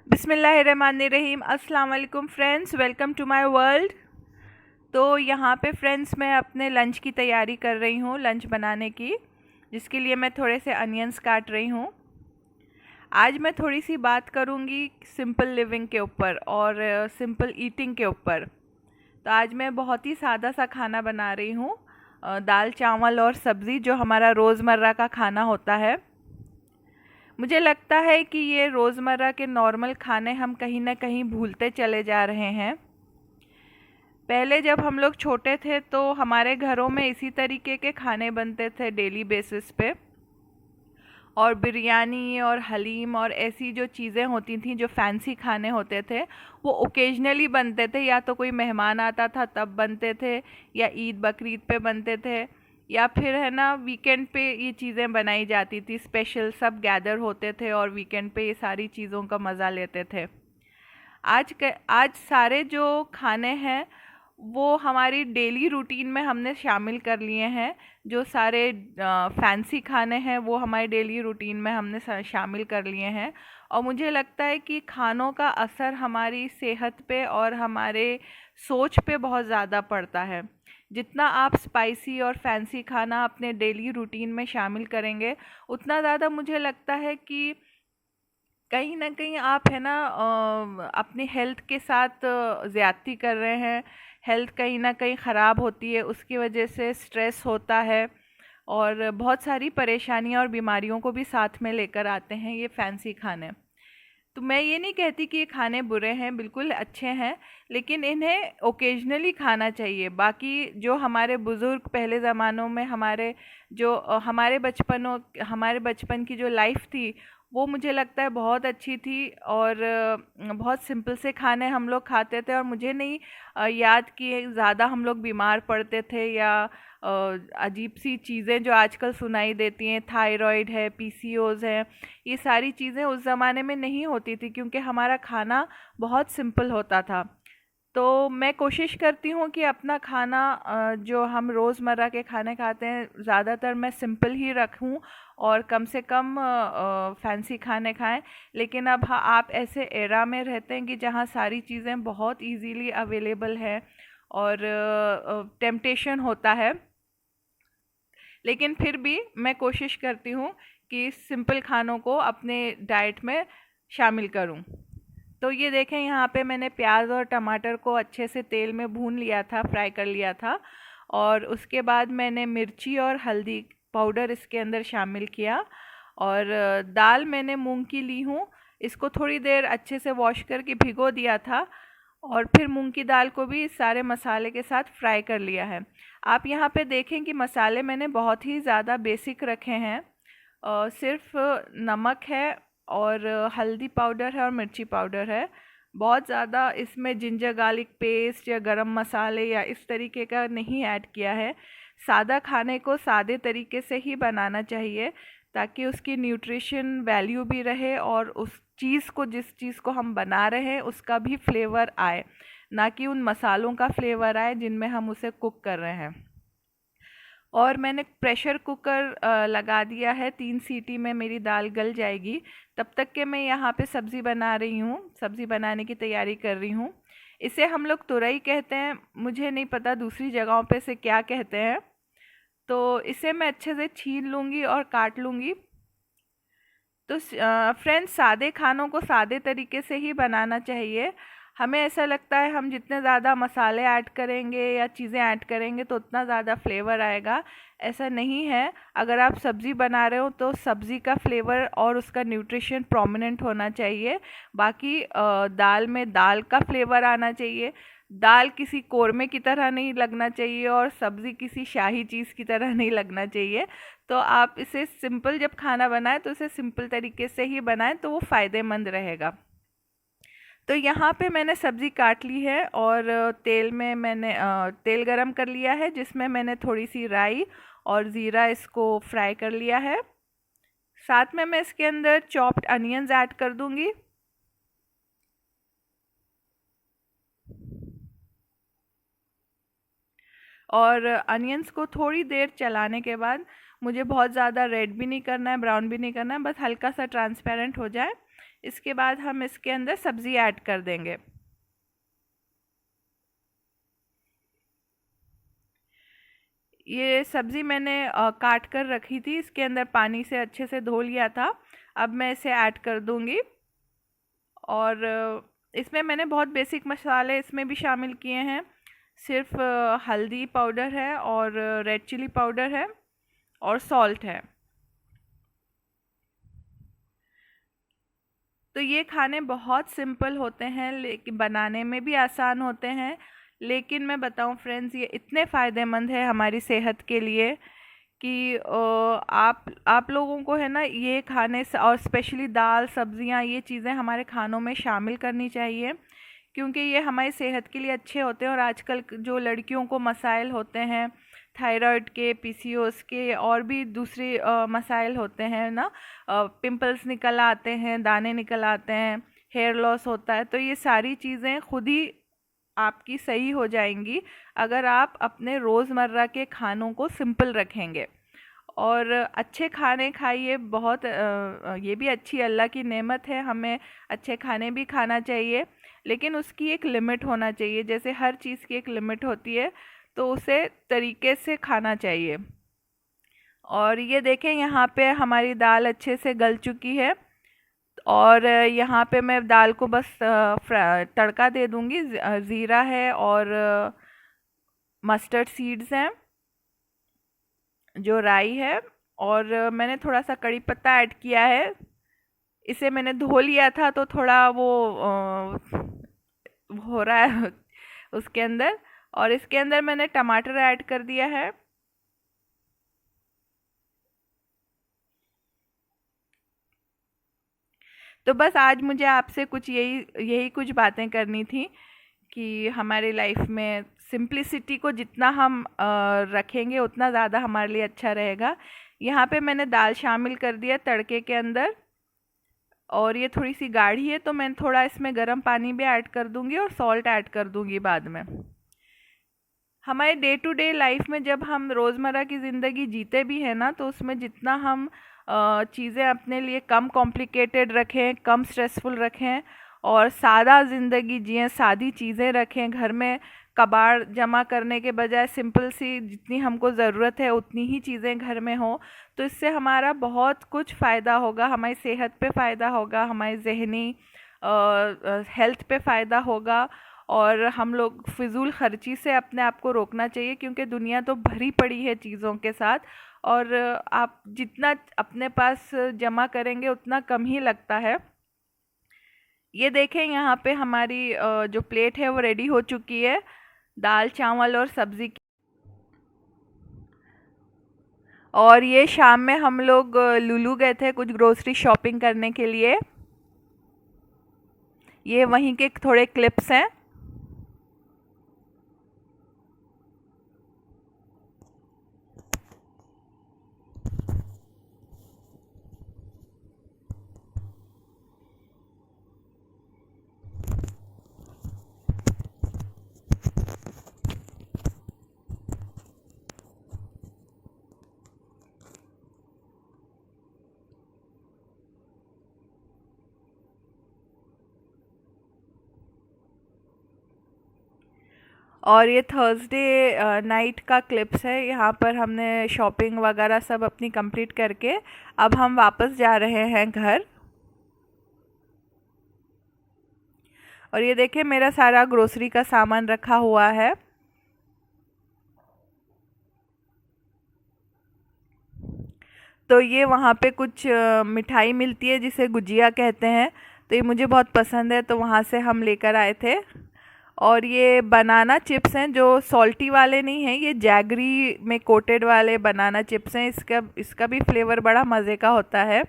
बिस्मिल्लाहिर्रहमानिर्रहीम। अस्सलाम वालेकुम friends, welcome to my world. तो यहाँ पे फ्रेंड्स मैं अपने लंच की तैयारी कर रही हूँ, लंच बनाने की, जिसके लिए मैं थोड़े से अनियंस काट रही हूँ। आज मैं थोड़ी सी बात करूँगी सिंपल लिविंग के ऊपर और सिंपल ईटिंग के ऊपर। तो आज मैं बहुत ही सादा सा खाना बना रही हूँ, दाल चावल और सब्ज़ी, जो हमारा रोज़मर्रा का खाना होता है। मुझे लगता है कि ये रोज़मर्रा के नॉर्मल खाने हम कहीं ना कहीं भूलते चले जा रहे हैं। पहले जब हम लोग छोटे थे तो हमारे घरों में इसी तरीके के खाने बनते थे डेली बेसिस पे, और बिरयानी और हलीम और ऐसी जो चीज़ें होती थी, जो फैंसी खाने होते थे, वो ओकेजनली बनते थे। या तो कोई मेहमान आता था तब बनते थे, या ईद बकरीद पे बनते थे, या फिर है ना वीकेंड पे ये चीज़ें बनाई जाती थी। स्पेशल सब गैदर होते थे और वीकेंड पे ये सारी चीज़ों का मज़ा लेते थे। आज सारे जो खाने हैं वो हमारी डेली रूटीन में हमने शामिल कर लिए हैं। जो सारे फैंसी खाने हैं वो हमारे डेली रूटीन में हमने शामिल कर लिए हैं। और मुझे लगता है कि खानों का असर हमारी सेहत पे और हमारे सोच पे बहुत ज़्यादा पड़ता है। जितना आप स्पाइसी और फैंसी खाना अपने डेली रूटीन में शामिल करेंगे, उतना ज़्यादा मुझे लगता है कि कहीं ना कहीं आप है ना अपनी हेल्थ के साथ ज़्यादती कर रहे हैं। हेल्थ कहीं ना कहीं ख़राब होती है, उसकी वजह से स्ट्रेस होता है और बहुत सारी परेशानियां और बीमारियों को भी साथ में लेकर आते हैं ये फैंसी खाने। तो मैं ये नहीं कहती कि ये खाने बुरे हैं, बिल्कुल अच्छे हैं, लेकिन इन्हें ओकेजनली खाना चाहिए। बाकी जो हमारे बुज़ुर्ग पहले ज़मानों में हमारे बचपन की जो लाइफ थी, वो मुझे लगता है बहुत अच्छी थी। और बहुत सिंपल से खाने हम लोग खाते थे, और मुझे नहीं याद कि ज़्यादा हम लोग बीमार पड़ते थे, या अजीब सी चीज़ें जो आजकल सुनाई देती हैं, थायराइड है, पीसीओज़ है, ये सारी चीज़ें उस ज़माने में नहीं होती थी, क्योंकि हमारा खाना बहुत सिंपल होता था। तो मैं कोशिश करती हूँ कि अपना खाना जो हम रोज़मर्रा के खाने खाते हैं, ज़्यादातर मैं सिंपल ही रखूँ और कम से कम फैंसी खाने खाएं। लेकिन अब आप ऐसे एरा में रहते हैं कि जहाँ सारी चीज़ें बहुत इजीली अवेलेबल है और टेम्पटेशन होता है, लेकिन फिर भी मैं कोशिश करती हूँ कि सिंपल खानों को अपने डाइट में शामिल करूँ। तो ये देखें, यहाँ पे मैंने प्याज और टमाटर को अच्छे से तेल में भून लिया था, फ्राई कर लिया था। और उसके बाद मैंने मिर्ची और हल्दी पाउडर इसके अंदर शामिल किया। और दाल मैंने मूंग की ली हूँ, इसको थोड़ी देर अच्छे से वॉश करके भिगो दिया था, और फिर मूंग की दाल को भी इस सारे मसाले के साथ फ्राई कर लिया है। आप यहाँ पे देखें कि मसाले मैंने बहुत ही ज़्यादा बेसिक रखे हैं। सिर्फ नमक है और हल्दी पाउडर है और मिर्ची पाउडर है। बहुत ज़्यादा इसमें जिंजर गार्लिक पेस्ट या गरम मसाले या इस तरीके का नहीं ऐड किया है। सादा खाने को सादे तरीके से ही बनाना चाहिए, ताकि उसकी न्यूट्रिशन वैल्यू भी रहे और उस चीज़ को, जिस चीज़ को हम बना रहे हैं, उसका भी फ्लेवर आए, ना कि उन मसालों का फ्लेवर आए जिनमें हम उसे कुक कर रहे हैं। और मैंने प्रेशर कुकर लगा दिया है, 3 सीटी में मेरी दाल गल जाएगी। तब तक के मैं यहाँ पे सब्ज़ी बना रही हूँ, सब्ज़ी बनाने की तैयारी कर रही हूँ। इसे हम लोग तुरई कहते हैं, मुझे नहीं पता दूसरी जगहों पे से क्या कहते हैं। तो इसे मैं अच्छे से छील लूँगी और काट लूँगी। तो फ्रेंड्स, सादे खानों को सादे तरीके से ही बनाना चाहिए। हमें ऐसा लगता है हम जितने ज़्यादा मसाले ऐड करेंगे या चीज़ें ऐड करेंगे तो उतना ज़्यादा फ्लेवर आएगा। ऐसा नहीं है। अगर आप सब्ज़ी बना रहे हो तो सब्ज़ी का फ्लेवर और उसका न्यूट्रिशन प्रोमिनेंट होना चाहिए। बाकी दाल में दाल का फ्लेवर आना चाहिए। दाल किसी कोरमे की तरह नहीं लगना चाहिए और सब्ज़ी किसी शाही चीज़ की तरह नहीं लगना चाहिए। तो आप इसे सिंपल जब खाना बनाएं तो इसे सिंपल तरीके से ही बनाएं, तो वो फ़ायदेमंद रहेगा। तो यहाँ पे मैंने सब्ज़ी काट ली है और तेल में मैंने तेल गरम कर लिया है, जिसमें मैंने थोड़ी सी राई और ज़ीरा इसको फ्राई कर लिया है। साथ में मैं इसके अंदर चॉप्ड अनियंस ऐड कर दूंगी। और अनियंस को थोड़ी देर चलाने के बाद, मुझे बहुत ज़्यादा रेड भी नहीं करना है, ब्राउन भी नहीं करना है, बस हल्का सा ट्रांसपेरेंट हो जाए, इसके बाद हम इसके अंदर सब्ज़ी ऐड कर देंगे। ये सब्ज़ी मैंने काट कर रखी थी, इसके अंदर पानी से अच्छे से धो लिया था। अब मैं इसे ऐड कर दूंगी। और इसमें मैंने बहुत बेसिक मसाले इसमें भी शामिल किए हैं। सिर्फ हल्दी पाउडर है और रेड चिली पाउडर है और सॉल्ट है। तो ये खाने बहुत सिंपल होते हैं, लेकिन बनाने में भी आसान होते हैं। लेकिन मैं बताऊं फ्रेंड्स, ये इतने फ़ायदेमंद है हमारी सेहत के लिए कि आप लोगों को है ना ये खाने से, और स्पेशली दाल सब्जियां, ये चीज़ें हमारे खानों में शामिल करनी चाहिए, क्योंकि ये हमारी सेहत के लिए अच्छे होते हैं। और आजकल जो लड़कियों को मसाइल होते हैं, थायराइड के, पीसीओएस के, और भी दूसरे मसाइल होते हैं ना, पिंपल्स निकल आते हैं, दाने निकल आते हैं, हेयर लॉस होता है, तो ये सारी चीज़ें खुद ही आपकी सही हो जाएंगी अगर आप अपने रोज़मर्रा के खानों को सिंपल रखेंगे। और अच्छे खाने खाइए। बहुत ये भी अच्छी अल्लाह की नेमत है, हमें अच्छे खाने भी खाना चाहिए, लेकिन उसकी एक लिमिट होना चाहिए। जैसे हर चीज़ की एक लिमिट होती है, तो उसे तरीके से खाना चाहिए। और ये देखें, यहाँ पे हमारी दाल अच्छे से गल चुकी है। और यहाँ पे मैं दाल को बस तड़का दे दूँगी। ज़ीरा है और मस्टर्ड सीड्स हैं, जो राई है, और मैंने थोड़ा सा कड़ी पत्ता ऐड किया है। इसे मैंने धो लिया था, तो थोड़ा वो हो रहा है उसके अंदर। और इसके अंदर मैंने टमाटर ऐड कर दिया है। तो बस आज मुझे आपसे कुछ यही यही कुछ बातें करनी थी कि हमारी लाइफ में सिंप्लिसिटी को जितना हम रखेंगे, उतना ज़्यादा हमारे लिए अच्छा रहेगा। यहाँ पे मैंने दाल शामिल कर दिया तड़के के अंदर, और ये थोड़ी सी गाढ़ी है, तो मैं थोड़ा इसमें गर्म पानी भी ऐड कर दूंगी और सॉल्ट ऐड कर दूंगी बाद में। हमारे डे टू डे लाइफ में जब हम रोज़मर्रा की ज़िंदगी जीते भी हैं ना, तो उसमें जितना हम चीज़ें अपने लिए कम कॉम्प्लिकेटेड रखें, कम स्ट्रेसफुल रखें, और सादा ज़िंदगी जिएं, सादी चीज़ें रखें घर में, कबाड़ जमा करने के बजाय सिंपल सी जितनी हमको ज़रूरत है उतनी ही चीज़ें घर में हो, तो इससे हमारा बहुत कुछ फ़ायदा होगा। हमारी सेहत पे फ़ायदा होगा, हमारी ज़हनी हेल्थ पे फ़ायदा होगा। और हम लोग फिजूल खर्ची से अपने आप को रोकना चाहिए, क्योंकि दुनिया तो भरी पड़ी है चीज़ों के साथ, और आप जितना अपने पास जमा करेंगे उतना कम ही लगता है। ये देखें, यहाँ पे हमारी जो प्लेट है वो रेडी हो चुकी है, दाल चावल और सब्ज़ी की। और ये शाम में हम लोग लुलु गए थे कुछ ग्रोसरी शॉपिंग करने के लिए। ये वहीं के थोड़े क्लिप्स हैं। और ये थर्सडे नाइट का क्लिप्स है। यहाँ पर हमने शॉपिंग वगैरह सब अपनी कंप्लीट करके अब हम वापस जा रहे हैं घर। और ये देखिए, मेरा सारा ग्रोसरी का सामान रखा हुआ है। तो ये वहाँ पे कुछ मिठाई मिलती है जिसे गुजिया कहते हैं, तो ये मुझे बहुत पसंद है, तो वहाँ से हम लेकर आए थे। और ये बनाना चिप्स हैं, जो सॉल्टी वाले नहीं हैं, ये जैगरी में कोटेड वाले बनाना चिप्स हैं। इसका भी फ्लेवर बड़ा मज़े का होता है।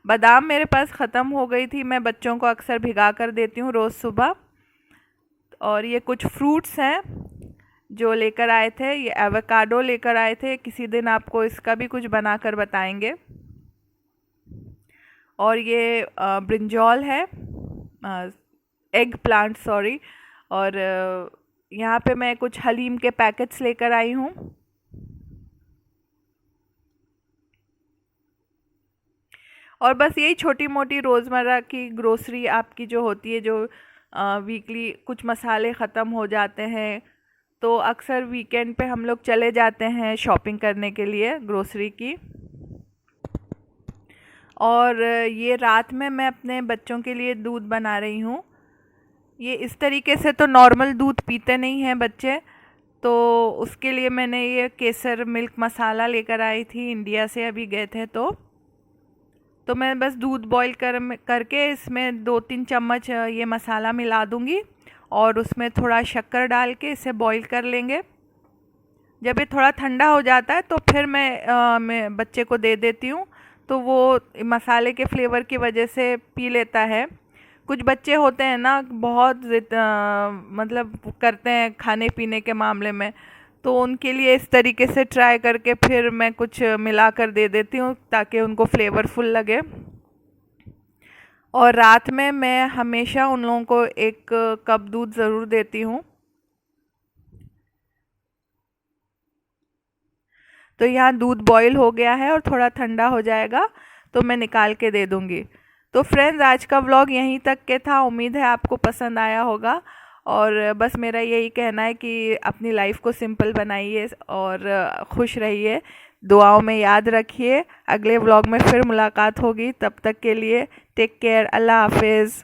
बादाम मेरे पास ख़त्म हो गई थी, मैं बच्चों को अक्सर भिगा कर देती हूँ रोज़ सुबह। और ये कुछ फ्रूट्स हैं जो लेकर आए थे, ये एवोकाडो लेकर आए थे, किसी दिन आपको इसका भी कुछ बनाकर बताएंगे। और ये ब्रिंजॉल है, एग प्लांट सॉरी। और यहाँ पे मैं कुछ हलीम के पैकेट्स लेकर आई हूँ। और बस यही छोटी मोटी रोज़मर्रा की ग्रोसरी आपकी जो होती है, जो वीकली कुछ मसाले ख़त्म हो जाते हैं, तो अक्सर वीकेंड पे हम लोग चले जाते हैं शॉपिंग करने के लिए ग्रोसरी की। और ये रात में मैं अपने बच्चों के लिए दूध बना रही हूँ। ये इस तरीके से तो नॉर्मल दूध पीते नहीं हैं बच्चे, तो उसके लिए मैंने ये केसर मिल्क मसाला लेकर आई थी इंडिया से, अभी गए थे तो मैं बस दूध बॉईल करके इसमें 2-3 चम्मच ये मसाला मिला दूंगी और उसमें थोड़ा शक्कर डाल के इसे बॉईल कर लेंगे। जब ये थोड़ा ठंडा हो जाता है तो फिर मैं बच्चे को दे देती हूँ, तो वो मसाले के फ्लेवर की वजह से पी लेता है। कुछ बच्चे होते हैं ना, बहुत मतलब करते हैं खाने पीने के मामले में, तो उनके लिए इस तरीके से ट्राई करके फिर मैं कुछ मिला कर दे देती हूँ ताकि उनको फ्लेवरफुल लगे। और रात में मैं हमेशा उन लोगों को 1 कप दूध ज़रूर देती हूँ। तो यहाँ दूध बॉईल हो गया है और थोड़ा ठंडा हो जाएगा तो मैं निकाल के दे दूँगी। तो फ्रेंड्स, आज का व्लॉग यहीं तक के था। उम्मीद है आपको पसंद आया होगा, और बस मेरा यही कहना है कि अपनी लाइफ को सिंपल बनाइए और खुश रहिए, दुआओं में याद रखिए। अगले व्लॉग में फिर मुलाकात होगी, तब तक के लिए टेक केयर, अल्लाह हाफिज़।